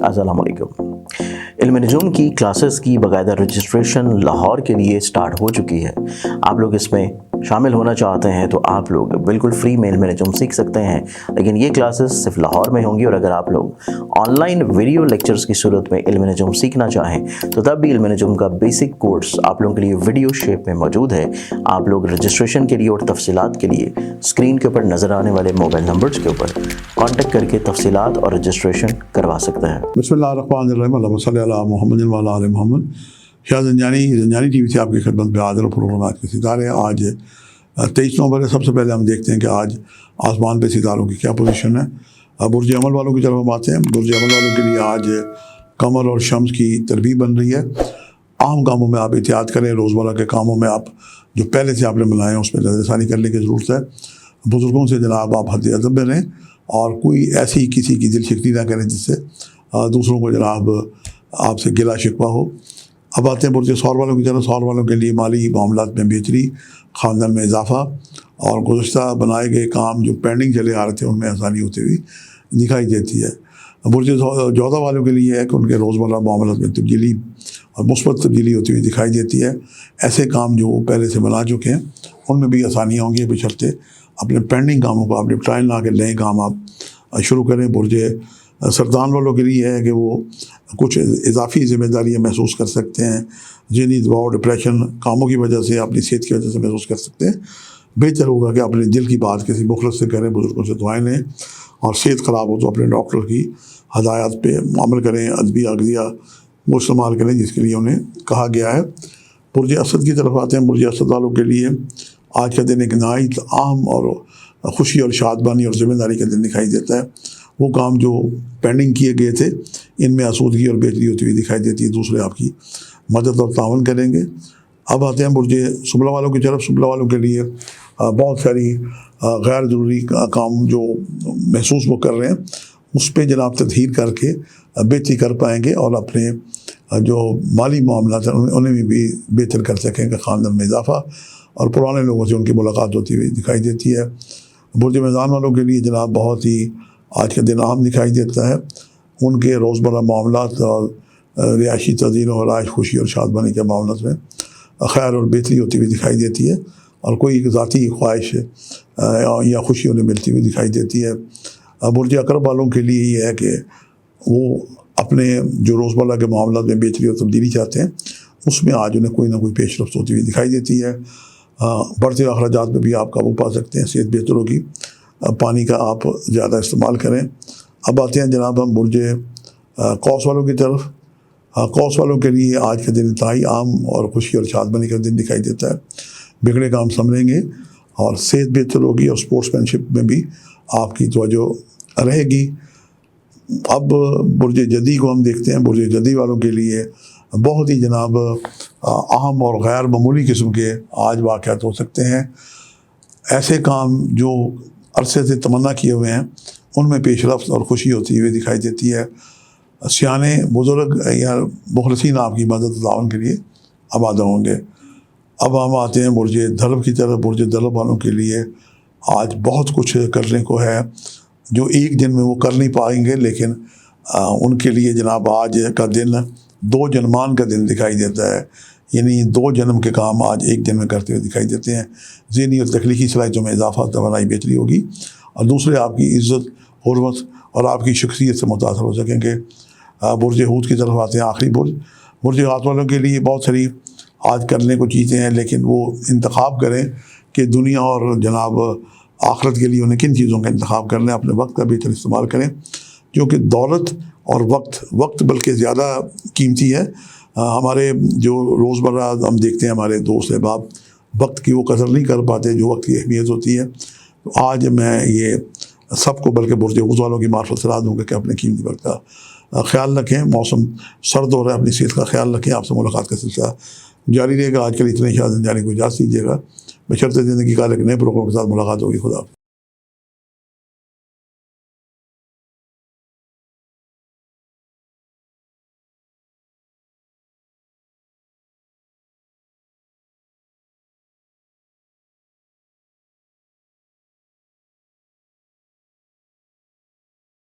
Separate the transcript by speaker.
Speaker 1: अस्सलाम वालेकुम। इल्म नजूम की क्लासेस की बाकायदा रजिस्ट्रेशन लाहौर के लिए स्टार्ट हो चुकी है। आप लोग इसमें शामिल होना चाहते हैं तो आप लोग बिल्कुल फ्री में इल्म नजूम सीख सकते हैं, लेकिन ये क्लासेस सिर्फ लाहौर में होंगी। और अगर आप लोग ऑनलाइन वीडियो लेक्चर्स की सूरत में इल्म नजूम सीखना चाहें तो तब भी इल्म नजूम का बेसिक कोर्स आप लोगों के लिए वीडियो शेप में मौजूद है। आप लोग रजिस्ट्रेशन के लिए और तफसीलात के लिए स्क्रीन के ऊपर नज़र आने वाले मोबाइल नंबर्स के ऊपर कॉन्टेक्ट करके तफसीलात और रजिस्ट्रेशन करवा सकते हैं।
Speaker 2: बिस्मिल्लाहिर्रहमानिर्रहीम, अल्लाहुम्मा सल्ली अला मुहम्मदिन व अला आलि मुहम्मद। शाह ज़ंजानी टीवी से आपकी खिदमत में हाज़िर प्रोग्राम आज के सितारे। आज 23 नवंबर है। सबसे पहले हम देखते हैं कि आज आसमान पे सितारों की क्या पोजीशन है। बुर्ज अमल वालों की तरफ हम आते हैं। बुर्ज अमल वालों के लिए आज कमर और शम्स की तरबीब बन रही है। आम कामों में आप एहतियात करें, रोज़मर्रा के कामों में आप जो पहले से आपने बनाए हैं उसमें नज़रसानी करने की ज़रूरत है। बुज़ुर्गों से जनाब आप हद अदब में रहें और कोई ऐसी किसी की दिल शिकनी ना करें जिससे दूसरों को जनाब आपसे गिला शिकवा हो। अब आते हैं बुर्ज सौर वालों की तरफ। सौर वालों के लिए माली मामलात में बेहतरी, ख़ानदान में इजाफ़ा और गुज़श्ता बनाए गए काम जो पेंडिंग चले आ रहे थे उनमें आसानी होती हुई दिखाई देती है। बुर्ज जौदा वालों के लिए है कि उनके रोज़मर्रा मामलात में तब्दीली और मुस्बत तब्दीली होती हुई दिखाई देती है। ऐसे काम जो पहले से बना चुके हैं उनमें भी आसानियाँ होंगी, बशर्ते अपने पेंडिंग कामों को आप निपटाएं ना कि नए काम आप शुरू करें। बुर्ज सरदान वालों के लिए है कि वो कुछ इजाफी ज़िम्मेदारियाँ महसूस कर सकते हैं। ज़हनी दबाव, डिप्रेशन कामों की वजह से, अपनी सेहत की वजह से महसूस कर सकते हैं। बेहतर होगा कि अपने दिल की बात किसी मुखलस से करें, बुजुर्गों से दुआएं लें और सेहत ख़राब हो तो अपने डॉक्टर की हदायत पे अमल करें, अदबी अग़ज़िया वो इस्तेमाल करें जिसके लिए उन्हें कहा गया है। बुर्ज असद की तरफ आते हैं। बुर्ज असद वालों के लिए आज का दिन एक नहायत आम और खुशी और शादबानी और ज़िम्मेदारी का दिन दिखाई देता है। वो काम जो पेंडिंग किए गए थे इनमें आसूदगी और बेहतरी होती हुई दिखाई देती है। दूसरे आपकी मदद और तावन करेंगे। अब आते हैं बुर्ज सुबला वालों की तरफ। सुबला वालों के लिए बहुत सारी गैर ज़रूरी काम जो महसूस वो कर रहे हैं उस पर जनाब तदहीर करके बेहतरी कर पाएंगे और अपने जो माली मामलात हैं उन्हें भी बेहतर कर सकेंगे। ख़ानदान में इजाफ़ा और पुराने लोगों से उनकी मुलाकात होती हुई दिखाई देती है। बुर्ज मैज़ान वालों के लिए जनाब बहुत ही आज का दिन अहम दिखाई देता है। उनके रोज़मर्रा मामलात और रिहायशी तज़ीन और आइश, खुशी और शादबानी के मामलों में खैर और बेहतरी होती हुई दिखाई देती है और कोई एक ज़ाती ख्वाहिश या खुशी उन्हें मिलती हुई दिखाई देती है। बुर्ज अक़रब वालों के लिए ये है कि वो अपने जो रोज़मर्रा के मामलों में बेहतरी और तब्दीली चाहते हैं उसमें आज उन्हें कोई ना कोई पेशरफ्त होती हुई दिखाई देती है। बढ़ते अखराजात में भी आप काबू पा सकते हैं। सेहत बेहतर होगी। पानी का आप ज़्यादा इस्तेमाल करें। अब आते हैं जनाब हम बुर्ज कौस वालों की तरफ। कौस वालों के लिए आज का दिन इंतहाई आम और खुशी और शादबानी का दिन दिखाई देता है। बिगड़े काम संभलेंगे और सेहत बेहतर होगी और स्पोर्ट्समैनशिप में भी आपकी तवज्जो रहेगी। अब बुर्ज जदी को हम देखते हैं। बुर्ज जदी वालों के लिए बहुत ही जनाब अहम और गैर मामूली किस्म के आज वाक़यात हो सकते हैं। ऐसे काम जो अरसे से तमन्ना किए हुए हैं उनमें पेशरफ्त और खुशी होती हुई दिखाई देती है। सियाने बुज़ुर्ग या मुखलसीन आपकी मदद ताउन के लिए आबाद होंगे। अब हम आते हैं बुर्ज दलब की तरफ। बुर्ज दलब वालों के लिए आज बहुत कुछ करने को है जो एक दिन में वो कर नहीं पाएंगे, लेकिन उनके लिए जनाब आज का दिन दो जन्मान का दिन दिखाई देता है। यानी दो जन्म के काम आज एक दिन में करते हुए दिखाई देते हैं। ज़हनी और तख्लीकी सलाहियतों में इजाफा, तवानाई बेहतरी होगी और दूसरे आपकी इज़्ज़त, हुर्मत और आपकी शख्सियत से मुतासर हो सकेंगे। बुर्ज हूद की तरफ आते हैं। आखिरी बुर्ज हाथ वालों के लिए बहुत सारी आज करने को चीज़ें हैं, लेकिन वो इंतखाब करें कि दुनिया और जनाब आखिरत के लिए उन्हें किन चीज़ों का इंतखाब करना है। अपने वक्त का बेहतर इस्तेमाल करें क्योंकि दौलत और वक्त बल्कि ज़्यादा कीमती है। हमारे जो रोज़मर्रा हम देखते हैं हमारे दोस्त अहबाब वक्त की वो कदर नहीं कर पाते जो वक्त की अहमियत होती है। तो आज मैं ये सबको बल्कि बुर्ज हूद वालों की मार्फत सलाह दूँगा कि अपने कीमती वक्त का ख्याल रखें। मौसम सर्द हो रहा है, अपनी सेहत का ख्याल रखें। आपसे मुलाकात का सिलसिला जारी रहेगा। आज के लिए इतने शाह ज़ंजानी को इजाज़त दीजिएगा। बशर्ते ज़िंदगी का एक नए प्रोग्राम के साथ मुलाकात होगी। खुदा।